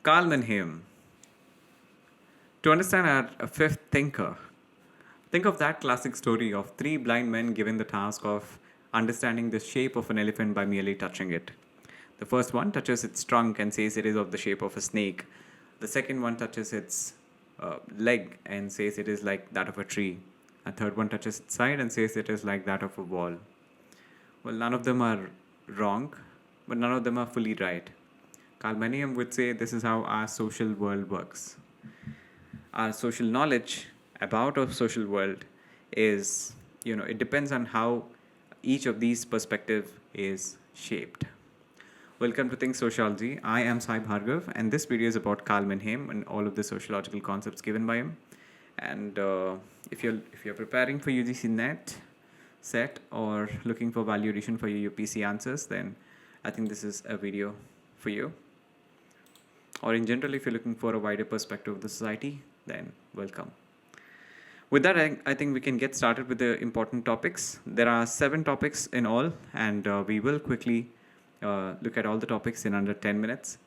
Karl Mannheim. To understand our fifth thinker, think of that classic story of three blind men given the task of understanding the shape of an elephant by merely touching it. The first one touches its trunk and says it is of the shape of a snake. The second one touches its leg and says it is like that of a tree. A third one touches its side and says it is like that of a wall. Well, none of them are wrong, but none of them are fully right. Karl Mannheim would say this is how our social world works. Our social knowledge about our social world is, it depends on how each of these perspectives is shaped. Welcome to Think Sociology. I am Bhargav, and this video is about Karl Mannheim and all of the sociological concepts given by him. And if you're preparing for UGC NET set or looking for value addition for your UPSC answers, then I think this is a video for you. Or in general, if you're looking for a wider perspective of the society, then welcome. With that, I think we can get started with the important topics. There are 7 topics in all, and we will quickly look at all the topics in under 10 minutes.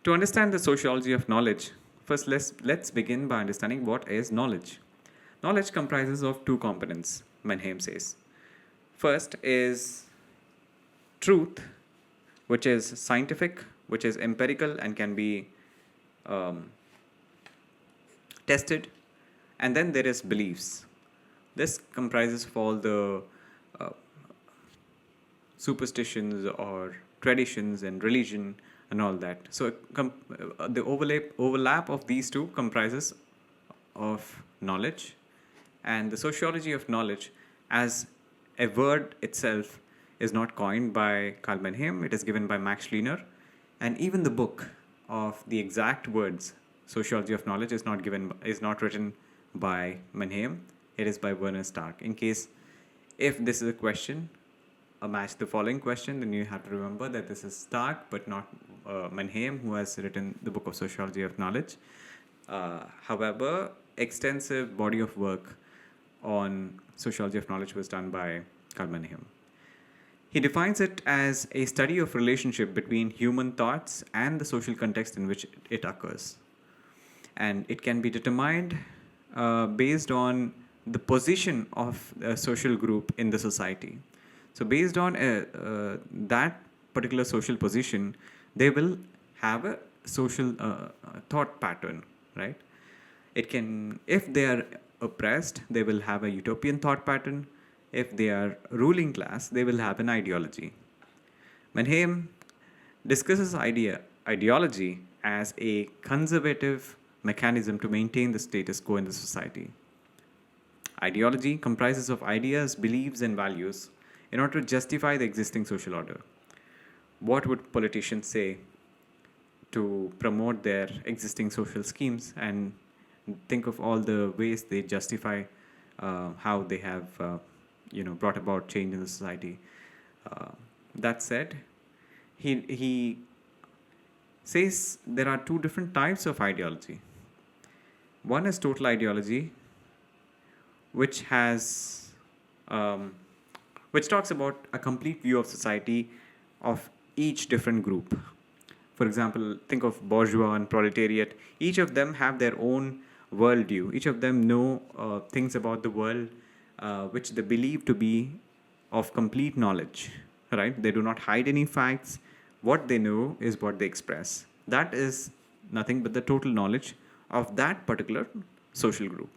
To understand the sociology of knowledge, first let's begin by understanding what is knowledge. Knowledge comprises of 2 components, Mannheim says. First is truth, which is scientific, which is empirical and can be tested. And then there is beliefs. This comprises of all the superstitions or traditions and religion and all that. So the overlap of these two comprises of knowledge. And the sociology of knowledge as a word itself is not coined by Karl Mannheim. It is given by Max Schleiner. And even the book of the exact words, Sociology of Knowledge, is not written by Mannheim. It is by Werner Stark. In case, if this is a question, match the following question, then you have to remember that this is Stark, but not Mannheim, who has written the book of Sociology of Knowledge. However, extensive body of work on Sociology of Knowledge was done by Karl Mannheim. He defines it as a study of relationship between human thoughts and the social context in which it occurs. And it can be determined based on the position of a social group in the society. So based on that particular social position, they will have a social thought pattern, right? If they are oppressed, they will have a utopian thought pattern. If they are ruling class, they will have an ideology. Mannheim discusses ideology as a conservative mechanism to maintain the status quo in the society. Ideology comprises of ideas, beliefs, and values in order to justify the existing social order. What would politicians say to promote their existing social schemes, and think of all the ways they justify how they have brought about change in the society. That said, he says there are 2 different types of ideology. One is total ideology, which talks about a complete view of society of each different group. For example, think of bourgeois and proletariat. Each of them have their own worldview. Each of them know things about the world which they believe to be of complete knowledge, right? They do not hide any facts. What they know is what they express. That is nothing but the total knowledge of that particular social group.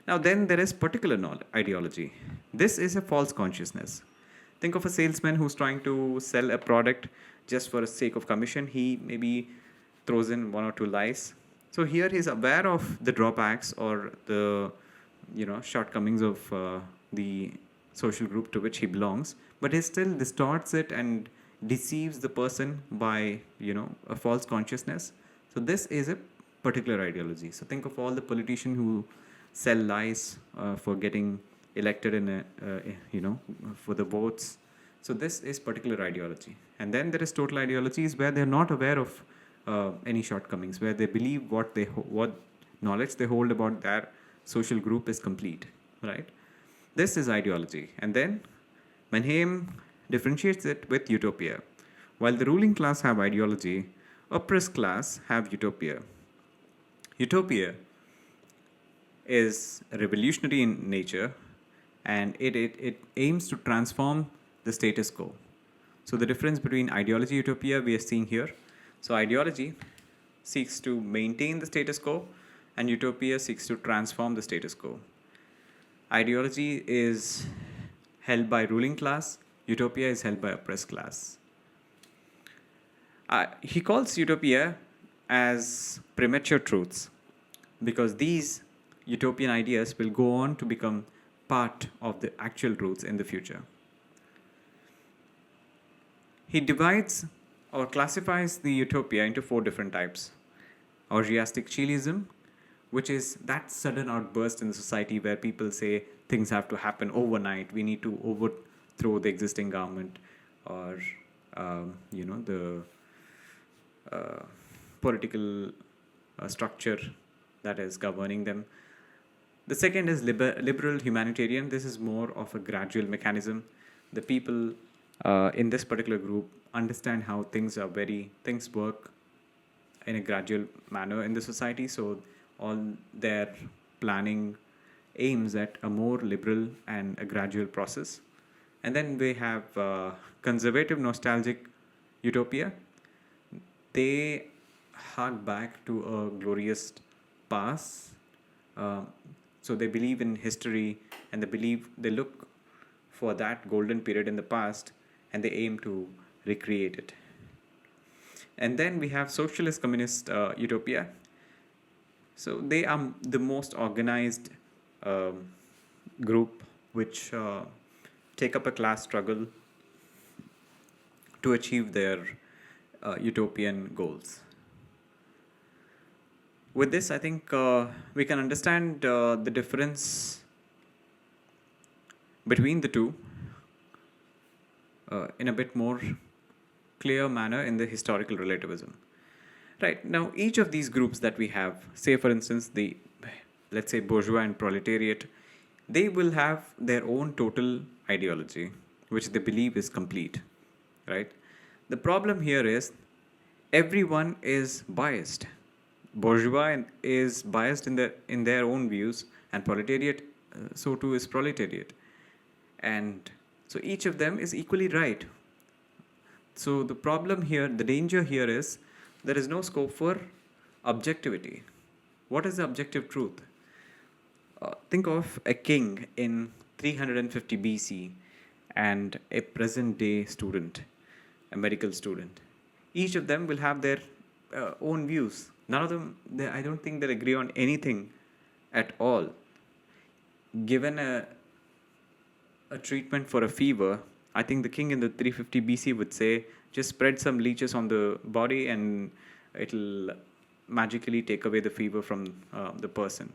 Now then there is particular ideology. This is a false consciousness. Think of a salesman who's trying to sell a product just for the sake of commission. He maybe throws in 1 or 2 lies. So here he's aware of the drawbacks or the shortcomings of the social group to which he belongs, but he still distorts it and deceives the person by a false consciousness. So this is a particular ideology. So think of all the politicians who sell lies for getting elected in for the votes. So this is particular ideology. And then there is total ideologies where they're not aware of any shortcomings, where they believe what knowledge they hold about their social group is complete, right? This is ideology. And then Mannheim differentiates it with utopia. While the ruling class have ideology, oppressed class have utopia. Utopia is revolutionary in nature, and it aims to transform the status quo. So the difference between ideology utopia we are seeing here. So ideology seeks to maintain the status quo, and utopia seeks to transform the status quo. Ideology is held by ruling class, utopia is held by oppressed class. He calls utopia as premature truths because these utopian ideas will go on to become part of the actual truths in the future. He divides or classifies the utopia into 4 different types. Orgiastic chillism, which is that sudden outburst in the society where people say things have to happen overnight, we need to overthrow the existing government, or the political structure that is governing them. The second is liberal humanitarian. This is more of a gradual mechanism. The people in this particular group understand how things work in a gradual manner in the society. So all their planning aims at a more liberal and a gradual process. And then we have conservative nostalgic utopia. They hark back to a glorious past. So they believe in history, and they look for that golden period in the past, and they aim to recreate it. And then we have socialist communist utopia. So they are the most organized group which take up a class struggle to achieve their utopian goals. With this, I think we can understand the difference between the two in a bit more clear manner in the historical relativism. Right, now each of these groups that we have, say for instance let's say bourgeois and proletariat, they will have their own total ideology which they believe is complete, right? The problem here is everyone is biased. Bourgeois is biased in their own views, and proletariat so too is proletariat, and so each of them is equally right. So the problem here, the danger here is there is no scope for objectivity. What is the objective truth? Think of a king in 350 BC and a present day student, a medical student. Each of them will have their own views. None of them, I don't think they'll agree on anything at all. Given a treatment for a fever, I think the king in the 350 BC would say, just spread some leeches on the body and it'll magically take away the fever from the person.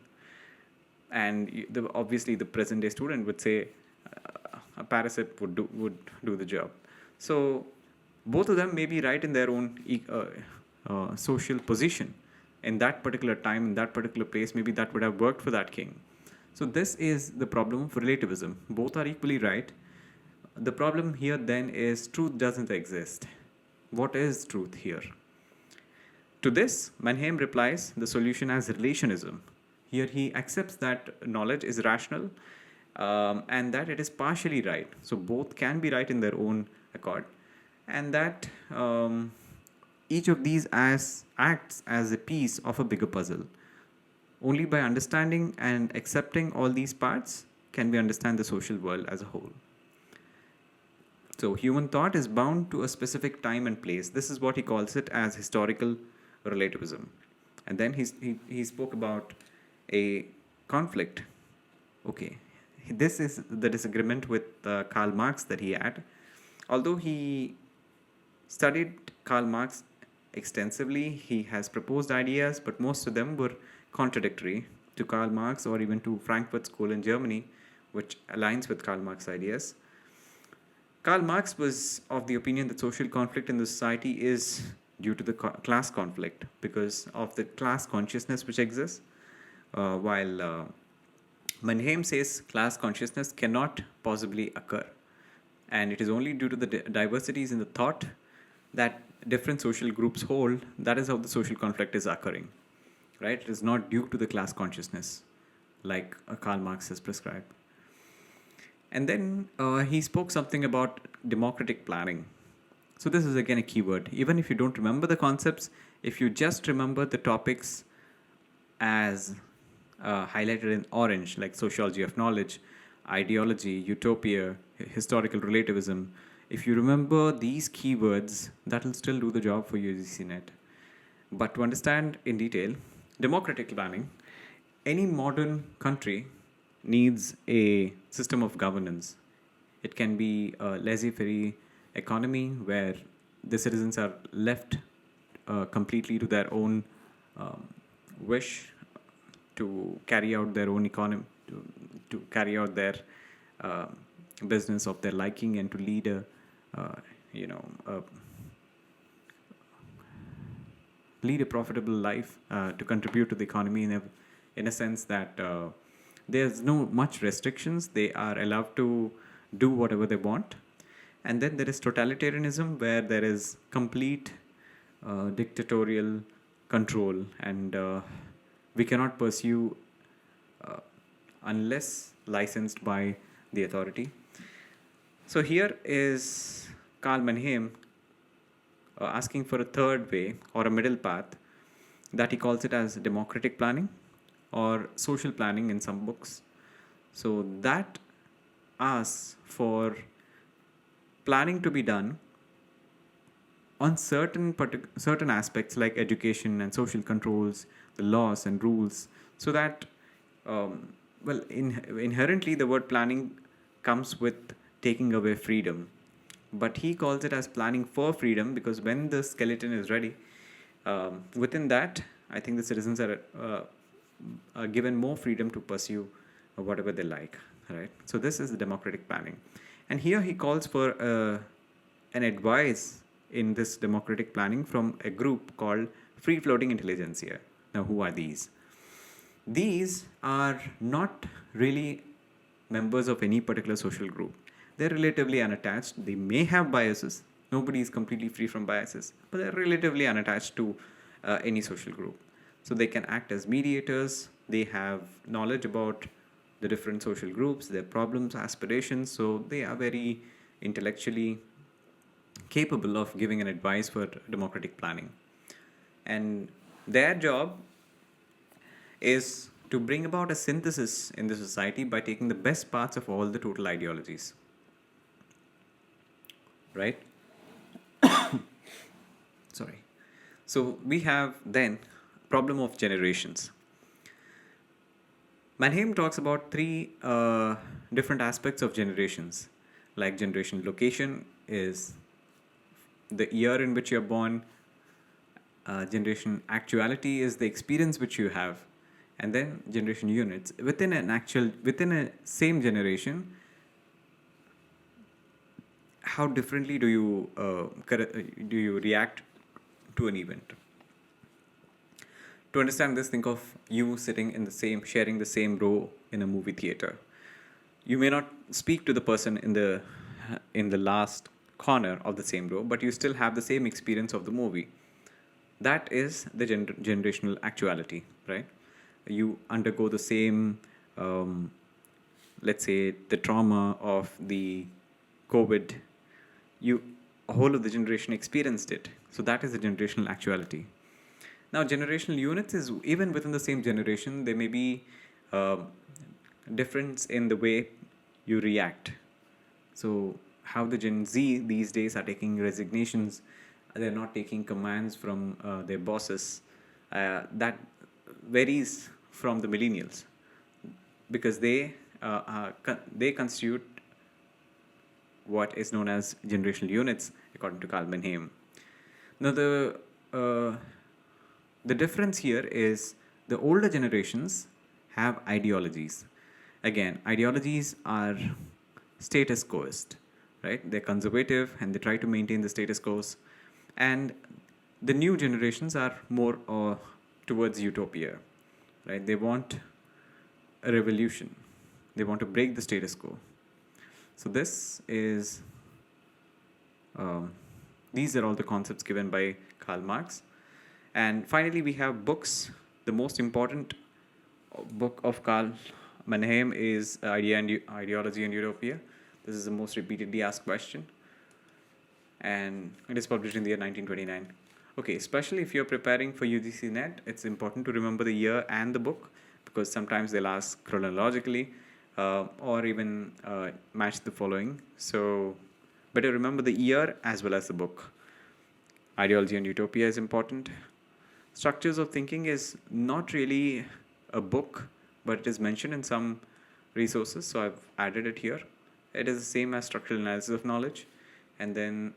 And obviously the present day student would say a parasite would do the job. So both of them may be right in their own social position. In that particular time, in that particular place, maybe that would have worked for that king. So this is the problem of relativism. Both are equally right. The problem here then is truth doesn't exist. What is truth here? To this, Mannheim replies the solution as relationism. Here he accepts that knowledge is rational and that it is partially right. So both can be right in their own accord. And that each of these acts as a piece of a bigger puzzle. Only by understanding and accepting all these parts can we understand the social world as a whole. So human thought is bound to a specific time and place. This is what he calls it as historical relativism. And then he spoke about a conflict. Okay, this is the disagreement with Karl Marx that he had. Although he studied Karl Marx extensively, he has proposed ideas, but most of them were contradictory to Karl Marx or even to Frankfurt School in Germany, which aligns with Karl Marx's ideas. Karl Marx was of the opinion that social conflict in the society is due to the class conflict because of the class consciousness which exists, while Mannheim says class consciousness cannot possibly occur, and it is only due to the diversities in the thought that different social groups hold, that is how the social conflict is occurring, right? It is not due to the class consciousness, like Karl Marx has prescribed. And then he spoke something about democratic planning. So this is again a keyword. Even if you don't remember the concepts, if you just remember the topics as highlighted in orange, like sociology of knowledge, ideology, utopia, historical relativism, if you remember these keywords, that will still do the job for UGC net. But to understand in detail, democratic planning, any modern country needs a system of governance. It can be a laissez-faire economy where the citizens are left completely to their own wish to carry out their own economy, to carry out their uh, business of their liking, and to lead a lead a profitable life, to contribute to the economy in a sense that there's no much restrictions. They are allowed to do whatever they want. And then there is totalitarianism, where there is complete dictatorial control, and we cannot pursue uh, unless licensed by the authority. So here is Karl Mannheim asking for a third way or a middle path, that he calls it as democratic planning or social planning in some books. So that asks for planning to be done on certain aspects like education and social controls, the laws and rules, so that inherently the word planning comes with taking away freedom, but he calls it as planning for freedom, because when the skeleton is ready, within that, I think the citizens are given more freedom to pursue whatever they like, right? So this is the democratic planning, and here he calls for an advice in this democratic planning from a group called free floating intelligentsia. Now, who are these? These are not really members of any particular social group. They're relatively unattached. They may have biases. Nobody is completely free from biases, but they're relatively unattached to any social group. So they can act as mediators. They have knowledge about the different social groups, their problems, aspirations. So they are very intellectually capable of giving an advice for democratic planning. And their job is to bring about a synthesis in the society by taking the best parts of all the total ideologies. Right? Sorry. So we have then problem of generations. Mannheim talks about three different aspects of generations. Like generation location is the year in which you're born. Generation actuality is the experience which you have, and then generation units within a same generation. How differently do you react to an event? To understand this, think of you sitting sharing the same row in a movie theater. You may not speak to the person in the last corner of the same row, but you still have the same experience of the movie. That is the generational actuality, right? You undergo the same, let's say, the trauma of the COVID. A whole of the generation experienced it. So that is the generational actuality. Now, generational units is even within the same generation, there may be difference in the way you react. So how the Gen Z these days are taking resignations, they're not taking commands from their bosses. That varies from the millennials, because they constitute what is known as generational units, according to Karl Mannheim. Now, the difference here is the older generations have ideologies. Again, ideologies are status quoist, right? They're conservative and they try to maintain the status quo. And the new generations are more towards utopia, right? They want a revolution. They want to break the status quo. So this is These are all the concepts given by Karl Marx. And finally, we have books. The most important book of Karl Mannheim is Ideology and Utopia. This is the most repeatedly asked question, and it is published in the year 1929. Okay, especially if you're preparing for UGC NET, it's important to remember the year and the book, because sometimes they'll ask chronologically or even match the following. So better remember the year as well as the book. Ideology and Utopia is important. Structures of Thinking is not really a book, but it is mentioned in some resources, so I've added it here. It is the same as Structural Analysis of Knowledge, and then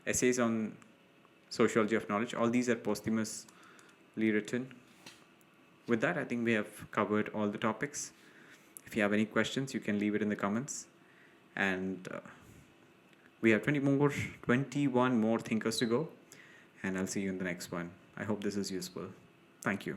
essays on Sociology of Knowledge. All these are posthumously written. With that, I think we have covered all the topics. If you have any questions, you can leave it in the comments. And we have 21 more thinkers to go, and I'll see you in the next one. I hope this is useful. Thank you.